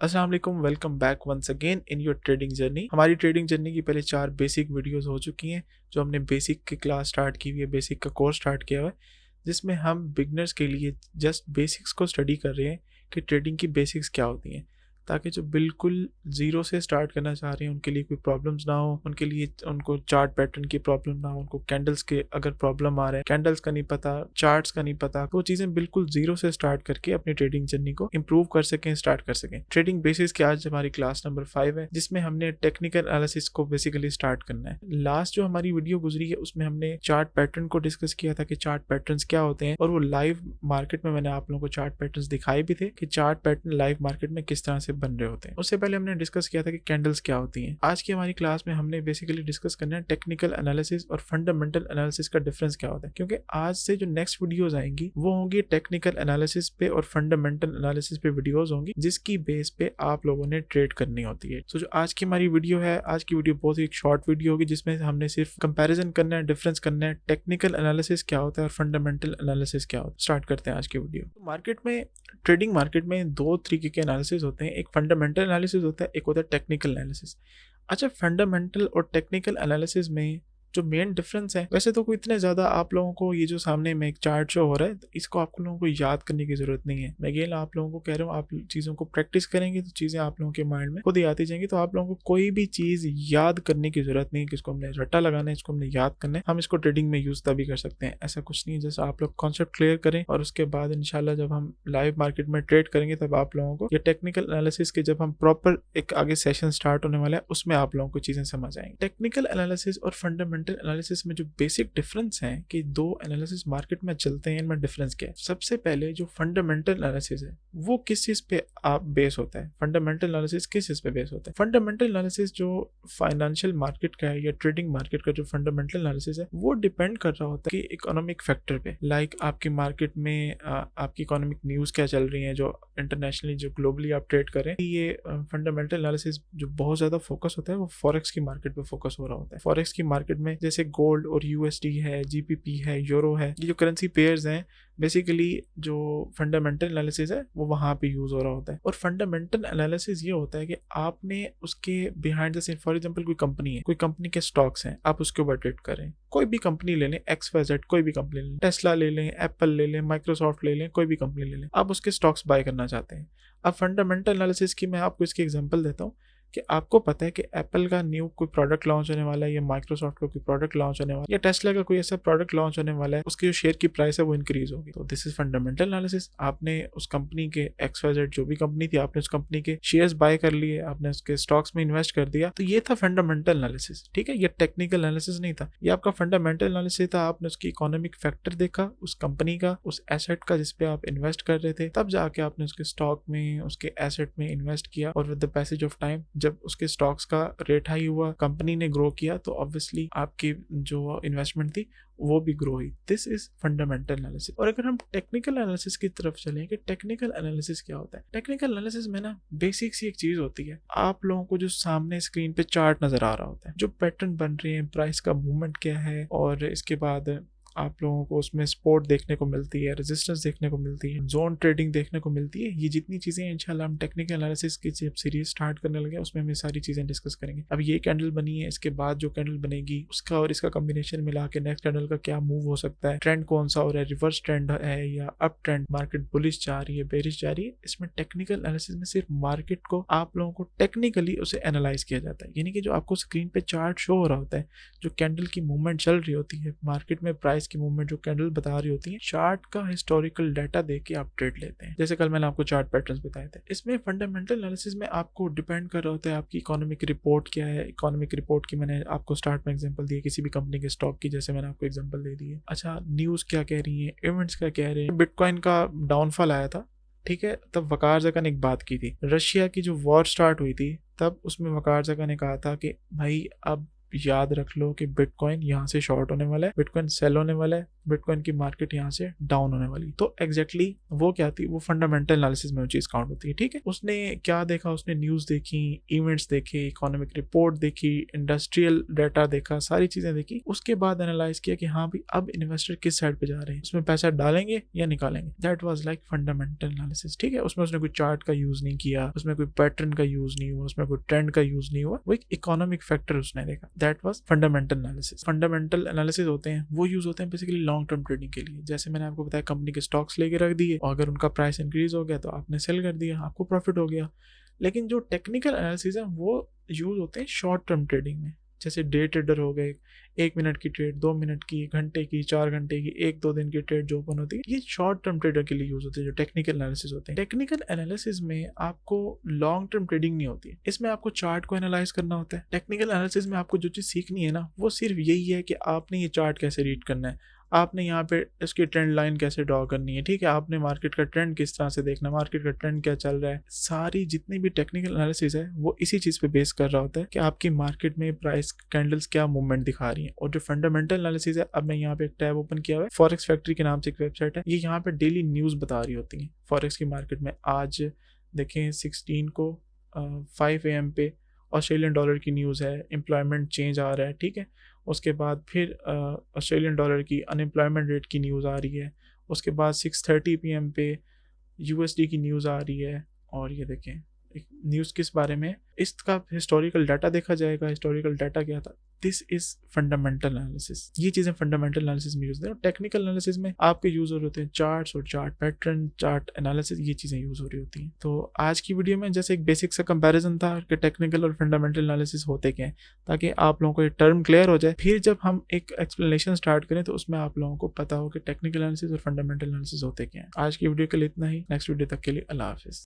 अस्सलाम वालेकुम, welcome back once again in your trading journey. हमारी ट्रेडिंग जर्नी की पहले 4 बेसिक वीडियोस हो चुकी हैं जो हमने बेसिक की क्लास स्टार्ट की हुई है, बेसिक का कोर्स स्टार्ट किया हुआ है, जिसमें हम बिगनर्स के लिए जस्ट बेसिक्स को स्टडी कर रहे हैं कि ट्रेडिंग की बेसिक्स क्या होती हैं, ताकि जो बिल्कुल ज़ीरो से स्टार्ट करना चाह रहे हैं उनके लिए कोई प्रॉब्लम्स ना हो, उनके लिए उनको चार्ट पैटर्न की प्रॉब्लम ना हो, उनको कैंडल्स के अगर प्रॉब्लम आ रहा है, कैंडल्स का नहीं पता, चार्ट्स का नहीं पता, तो चीज़ें बिल्कुल ज़ीरो से स्टार्ट करके अपनी ट्रेडिंग जर्नी को इम्प्रूव कर सकें, स्टार्ट कर सकें। ट्रेडिंग बेसिस की आज हमारी क्लास नंबर 5 है, जिसमें हमने टेक्निकल एनालिसिस को बेसिकली स्टार्ट करना है। लास्ट जो हमारी वीडियो गुजरी है उसमें हमने चार्ट पैटर्न को डिस्कस किया था कि चार्ट पैटर्न्स क्या होते हैं, और वो लाइव मार्केट में मैंने आप लोगों को चार्ट पैटर्न्स दिखाए भी थे कि चार्ट पैटर्न लाइव मार्केट में किस तरह से बन रहे होते हैं। उससे पहले हमने डिस्कस किया था कि कैंडल्स क्या होती हैं। आज की हमारी क्लास में हमने बेसिकली डिस्कस करना है टेक्निकल एनालिसिस और फंडामेंटल एनालिसिस का डिफरेंस क्या होता है, क्योंकि आज से जो नेक्स्ट वीडियोस आएंगी वो होंगी टेक्निकल एनालिसिस पे और फंडामेंटल एनालिसिस पे वीडियोस होंगी, जिसकी बेस पे आप लोगों ने ट्रेड करनी होती है। तो जो आज की हमारी वीडियो है, आज की वीडियो बहुत ही शॉर्ट वीडियो होगी, जिसमें हमने सिर्फ कंपैरिजन करना है, डिफरेंस करना है, टेक्निकल एनालिसिस क्या होता है और फंडामेंटल एनालिसिस क्या होता है। स्टार्ट करते हैं आज की वीडियो। तो मार्केट में, ट्रेडिंग मार्केट में दो तरीके के एनालिसिस होते हैं, एक फंडामेंटल एनालिसिस होता है, एक होता है टेक्निकल एनालिसिस। अच्छा, फंडामेंटल और टेक्निकल एनालिसिस में जो मेन डिफरेंस है, वैसे तो कोई इतने ज़्यादा आप लोगों को, ये जो सामने में एक चार्ट शो हो रहा है, इसको आप लोगों को याद करने की ज़रूरत नहीं है। मैं अगेन आप लोगों को कह रहा हूँ, आप चीज़ों को प्रैक्टिस करेंगे तो चीज़ें आप लोगों के माइंड में खुद ही आती जाएंगी। तो आप लोगों को कोई भी चीज़ याद करने की ज़रूरत नहीं है कि इसको हमने रट्टा लगाना है, इसको हमने याद करना है। हम इसको ट्रेडिंग में यूज़ तभी कर सकते हैं, ऐसा कुछ नहीं है। जैसे आप लोग कॉन्सेप्ट क्लियर करें और उसके बाद इंशाल्लाह जब हम लाइव मार्केट में ट्रेड करेंगे तब आप लोगों को ये टेक्निकल एनालिसिस के, जब हम प्रॉपर एक आगे सेशन स्टार्ट होने वाला है, उसमें आप लोगों को चीज़ें समझ आएंगी। टेक्निकल एनालिसिस और फंडामेंटल एनालिसिस में जो बेसिक डिफरेंस है कि दो एनालिसिस मार्केट में चलते हैं, इनमें डिफरेंस क्या है। सबसे पहले जो फंडामेंटल एनालिसिस है वो किस चीज पे आप बेस होता है, फंडामेंटल एनालिसिस किस चीज पे बेस होता है। फंडामेंटल एनालिसिस जो फाइनेंशियल मार्केट का है या ट्रेडिंग मार्केट का जो फंडामेंटल एनालिसिस है, वो डिपेंड कर रहा होता है कि इकोनॉमिक फैक्टर पे, लाइक आपकी मार्केट में आपकी इकोनॉमिक न्यूज क्या चल रही है, जो इंटरनेशनली जो ग्लोबली आप ट्रेड करें। ये फंडामेंटल एनालिसिस जो बहुत ज्यादा फोकस होता है वो फॉरेक्स की मार्केट पे फोकस हो रहा होता है। फॉरेक्स की मार्केट में जैसे गोल्ड और यूएसडी है, जीपीपी है, यूरो है, ये जो करेंसी पेयर्स हैं, बेसिकली जो फंडामेंटल एनालिसिस है वो वहाँ पे यूज हो रहा होता है। और फंडामेंटल एनालिसिस ये होता है कि आपने उसके behind the scene, for example कोई कंपनी है, कोई कंपनी के स्टॉक्स हैं, आप उसके ऊपर ट्रेड करें। कोई भी कंपनी ले लें, XYZ, कोई भी कंपनी ले लें, टेस्ला ले लें, एप्पल ले लें, माइक्रोसॉफ्ट ले लें, कोई भी कंपनी ले लें, आप उसके स्टॉक्स बाय करना चाहते हैं। अब फंडामेंटल एनालिसिस की मैं आपको इसकी एग्जांपल देता हूँ कि आपको पता है कि एप्पल का न्यू कोई प्रोडक्ट लॉन्च होने वाला है, या माइक्रोसॉफ्ट का कोई प्रोडक्ट लॉन्च होने वाला है, या टेस्ला का कोई ऐसा प्रोडक्ट लॉन्च होने वाला है, उसकी जो शेयर की प्राइस है वो इंक्रीज होगी। तो दिस इज फंडामेंटल एनालिसिस। आपने उस कंपनी के XYZ जो भी कंपनी थी, आपने उस कंपनी के शेयर्स बाय कर लिए, आपने उसके स्टॉक्स में इन्वेस्ट कर दिया, तो ये था फंडामेंटल एनालिसिस। ठीक है, ये टेक्निकल एनालिसिस नहीं था, ये आपका फंडामेंटल एनालिसिस था। आपने उसकी इकोनॉमिक फैक्टर देखा, उस कंपनी का, उस एसेट का जिसपे आप इन्वेस्ट कर रहे थे, तब जाके आपने उसके स्टॉक में, उसके एसेट में इन्वेस्ट किया, और with the passage of time जब उसके स्टॉक्स का रेट हाई हुआ, कंपनी ने ग्रो किया, तो ऑब्वियसली आपकी जो इन्वेस्टमेंट थी वो भी ग्रो हुई। This is fundamental analysis. और अगर हम टेक्निकल एनालिसिस की तरफ चलें कि टेक्निकल एनालिसिस क्या होता है, टेक्निकल एनालिसिस में ना बेसिक सी एक चीज होती है, आप लोगों को जो सामने स्क्रीन पे चार्ट नजर आ रहा होता है, जो पैटर्न बन रहे हैं, प्राइस का मूवमेंट क्या है, और इसके बाद आप लोगों को उसमें सपोर्ट देखने को मिलती है, रेजिस्टेंस देखने को मिलती है, जोन ट्रेडिंग देखने को मिलती है। ये जितनी चीजें हैं इंशाल्लाह हम टेक्निकल एनालिसिस की जब सीरीज स्टार्ट करने लगे उसमें हम ये सारी चीजें डिस्कस करेंगे। अब ये कैंडल बनी है, इसके बाद जो कैंडल बनेगी उसका और इसका कॉम्बिनेशन मिला के नेक्स्ट कैंडल का क्या मूव हो सकता है, ट्रेंड कौन सा हो रहा है, रिवर्स ट्रेंड है या अप ट्रेंड, मार्केट बुलिश जा रही है, बेरिश जा रही है। इसमें टेक्निकल एनालिसिस में सिर्फ मार्केट को आप लोगों को टेक्निकली उसे एनालाइज किया जाता है, यानी कि जो आपको स्क्रीन पे चार्ट शो हो रहा होता है, जो कैंडल की मूवमेंट चल रही होती है मार्केट में, प्राइस की मूवमेंट जो कैंडल बता रही होती है, चार्ट का हिस्टोरिकल डाटा देख के आप ट्रेड लेते हैं। जैसे कल मैंने आपको चार्ट पैटर्न्स बताए थे। इसमें फंडामेंटल एनालिसिस में आपको डिपेंड कर रहा होता है आपकी इकोनॉमिक रिपोर्ट क्या है। इकोनॉमिक रिपोर्ट की मैंने आपको स्टार्ट में एग्जांपल दी है, किसी भी कंपनी के स्टॉक की, जैसे मैंने आपको एग्जांपल दे दी है। अच्छा, न्यूज क्या कह रही है, इवेंट्स क्या कह रहे हैं। बिटकॉइन का डाउनफॉल आया था, ठीक है, तब वकार जका ने एक बात की थी, रशिया की जो वॉर स्टार्ट हुई थी, तब उसमें वकार जका ने कहा था कि भाई अब याद रख लो कि बिटकॉइन यहाँ से शॉर्ट होने वाला है, बिटकॉइन सेल होने वाला है, बिटकॉइन की मार्केट यहाँ से डाउन होने वाली। तो एग्जैक्टली वो क्या थी, वो फंडामेंटल एनालिसिस में वो चीज काउंट होती है। ठीक है, उसने क्या देखा, उसने न्यूज देखी, इवेंट्स देखे, इकोनॉमिक रिपोर्ट देखी, इंडस्ट्रियल डाटा देखा, सारी चीजें देखी, उसके बाद एनालाइज किया कि हाँ भाई अब इन्वेस्टर किस साइड पे जा रहे हैं, उसमें पैसा डालेंगे या निकालेंगे। That was like fundamental analysis. ठीक है, उसमें उसने कोई चार्ट का यूज नहीं किया, उसमें कोई पैटर्न का यूज नहीं हुआ, उसमें कोई ट्रेंड का यूज नहीं हुआ, वो एक इकोनॉमिक फैक्टर उसने देखा। That was fundamental analysis. Fundamental analysis होते हैं वो यूज होते हैं बेसिकली लॉन्ग टर्म ट्रेडिंग के लिए। जैसे मैंने आपको बताया, कंपनी के स्टॉक्स लेके रख दिए और अगर उनका प्राइस इंक्रीज हो गया तो आपने सेल कर दिया, आपको प्रॉफिट हो गया। लेकिन जो टेक्निकल एनालिसिस है वो यूज होते हैं शॉर्ट टर्म ट्रेडिंग में। जैसे डे ट्रेडर हो गए, 1 मिनट की ट्रेड, 2 मिनट की, घंटे की, 4 घंटे की, 1-2 दिन की ट्रेड जो ओपन होती है, ये शॉर्ट टर्म ट्रेडर के लिए यूज होती है, जो टेक्निकल एनालिसिस होते हैं। टेक्निकल एनालिसिस में आपको लॉन्ग टर्म ट्रेडिंग नहीं होती है, इसमें आपको चार्ट को एनालाइज करना होता है। टेक्निकल एनालिसिस में आपको जो चीज सीखनी है ना, वो सिर्फ यही है कि आपने ये चार्ट कैसे रीड करना है, आपने यहाँ पे इसकी ट्रेंड लाइन कैसे ड्रॉ करनी है। ठीक है, आपने मार्केट का ट्रेंड किस तरह से देखना, मार्केट का ट्रेंड क्या चल रहा है। सारी जितनी भी टेक्निकल एनालिसिस है वो इसी चीज पे बेस कर रहा होता है कि आपकी मार्केट में प्राइस कैंडल्स क्या मूवमेंट दिखा रही है। और जो फंडामेंटल एनालिसिस है, अब मैं यहाँ पे एक टैब ओपन किया हुआ है, फॉरेक्स फैक्ट्री के नाम से एक वेबसाइट है, ये यहाँ पे डेली न्यूज बता रही होती है फॉरेक्स की मार्केट में। आज देखें 16 को 5 AM पे ऑस्ट्रेलियन डॉलर की न्यूज़ है, एम्प्लॉयमेंट चेंज आ रहा है। ठीक है, उसके बाद फिर ऑस्ट्रेलियन डॉलर की अनएम्प्लॉयमेंट रेट की न्यूज़ आ रही है। उसके बाद 6:30 PM पे USD की न्यूज़ आ रही है। और ये देखें न्यूज़ किस बारे में, इसका हिस्टोरिकल डाटा देखा जाएगा। हिस्टोरिकल डाटा क्या था, दिस इज फंडामेंटल एनालिसिस। ये चीज़ें फंडामेंटल एनालिसिस में यूज होती है। टेक्निकल एनालिसिस में आपके यूज हो रहे होते हैं चार्ट्स और चार्ट पैटर्न, चार्ट एनालिसिस, ये चीज़ें यूज हो रही होती हैं। तो आज की वीडियो में जैसे एक बेसिक सा कंपैरिजन था कि टेक्निकल और फंडामेंटल एनालिसिस होते क्या है, ताकि आप लोगों को ये टर्म क्लियर हो जाए। फिर जब हम एक एक्सप्लेनेशन स्टार्ट करें तो उसमें आप लोगों को पता हो कि टेक्निकल एनालिसिस और फंडामेंटल एनालिसिस होते क्या है। आज की वीडियो के लिए इतना ही। नेक्स्ट वीडियो तक के लिए अल्लाह हाफिज़।